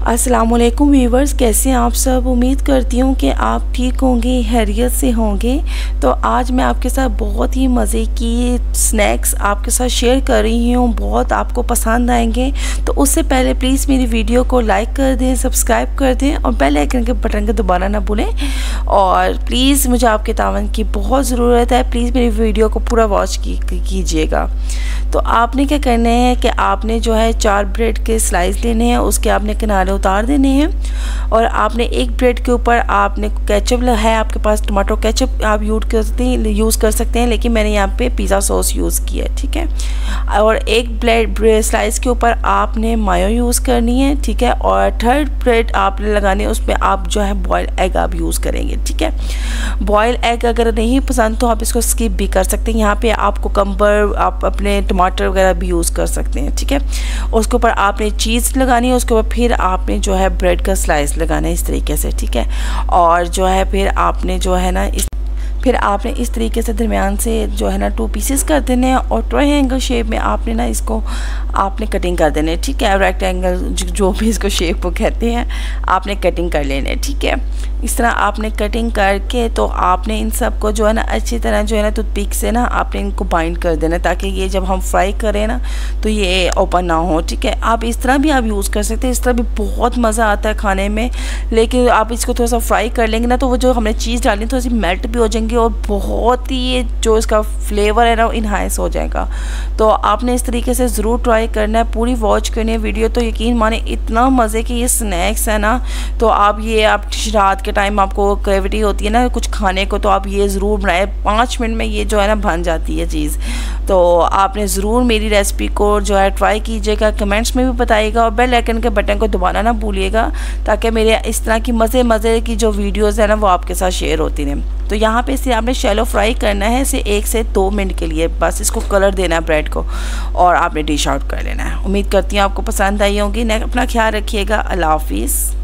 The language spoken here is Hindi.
अस्सलामुअलैकुम व्यूवर्स, कैसे हैं आप सब। उम्मीद करती हूँ कि आप ठीक होंगे, खैरियत से होंगे। तो आज मैं आपके साथ बहुत ही मज़े की स्नैक्स आपके साथ शेयर कर रही हूँ, बहुत आपको पसंद आएंगे। तो उससे पहले प्लीज़ मेरी वीडियो को लाइक कर दें, सब्सक्राइब कर दें और बेल आइकन के बटन को दोबारा ना भूलें। और प्लीज़ मुझे आपके तावन की बहुत ज़रूरत है, प्लीज़ मेरी वीडियो को पूरा वॉच कीजिएगा। तो आपने क्या करना है कि आपने जो है 4 ब्रेड के स्लाइस लेने हैं, उसके आपने किनारे उतार देने हैं। और आपने एक ब्रेड के ऊपर आपने केचप है, आपके पास टमाटो केचप आप यूज़ कर सकते हैं, लेकिन मैंने यहाँ पे पिज़्ज़ा सॉस यूज़ किया है, ठीक है। और एक ब्रेड स्लाइस के ऊपर आपने मायो यूज़ करनी है, ठीक है। और थर्ड ब्रेड आपने लगाने है, उसमें आप जो है बॉयल एग आप यूज़ करेंगे, ठीक है। बॉयल एग अगर नहीं पसंद तो आप इसको स्किप भी कर सकते हैं। यहाँ पे आप कुकम्बर, आप अपने टमाटर वगैरह भी यूज़ कर सकते हैं, ठीक है। उसके ऊपर आपने चीज़ लगानी है, उसके ऊपर फिर आपने जो है ब्रेड का स्लाइस लगाना है इस तरीके से, ठीक है। और जो है फिर आपने जो है ना फिर आपने इस तरीके से दरमियान से जो है ना 2 पीसेस कर देने हैं और ट्रायंगल शेप में आपने ना इसको आपने कटिंग कर देने, ठीक है। रेक्टेंगल जो भी इसको शेप वो कहते हैं, आपने कटिंग कर लेने, ठीक है। इस तरह आपने कटिंग करके तो आपने इन सब को जो है ना अच्छी तरह जो है ना टूथपिक से ना आपने इनको बाइंड कर देना, ताकि ये जब हम फ्राई करें ना तो ये ओपन ना हो, ठीक है। आप इस तरह भी आप यूज़ कर सकते हैं, इस तरह भी बहुत मज़ा आता है खाने में। लेकिन आप इसको थोड़ा सा फ्राई कर लेंगे ना तो वो जो हमने चीज़ डाली थोड़ी सी मेल्ट भी हो जाएंगी और बहुत ही जो इसका फ्लेवर है ना वो इन्हांस हो जाएगा। तो आपने इस तरीके से ज़रूर ट्राई करना है, पूरी वॉच करनी है वीडियो। तो यकीन माने इतना मज़े के ये स्नैक्स है ना, तो आप रात के टाइम आपको क्रेविटी होती है ना कुछ खाने को, तो आप ये ज़रूर बनाएं। 5 मिनट में ये जो है ना बन जाती है चीज़। तो आपने ज़रूर मेरी रेसिपी को जो है ट्राई कीजिएगा, कमेंट्स में भी बताइएगा और बेल आइकन के बटन को दबाना ना भूलिएगा, ताकि मेरे इस तरह की मज़े की जो वीडियोज़ है ना वो आपके साथ शेयर होती रहें। तो यहाँ पे इसे आपने शैलो फ्राई करना है इसे 1 से 2 मिनट के लिए, बस इसको कलर देना है ब्रेड को और आपने डिश आउट कर लेना है। उम्मीद करती हूँ आपको पसंद आई होगी। अपना ख्याल रखिएगा। अल्लाह हाफिज़।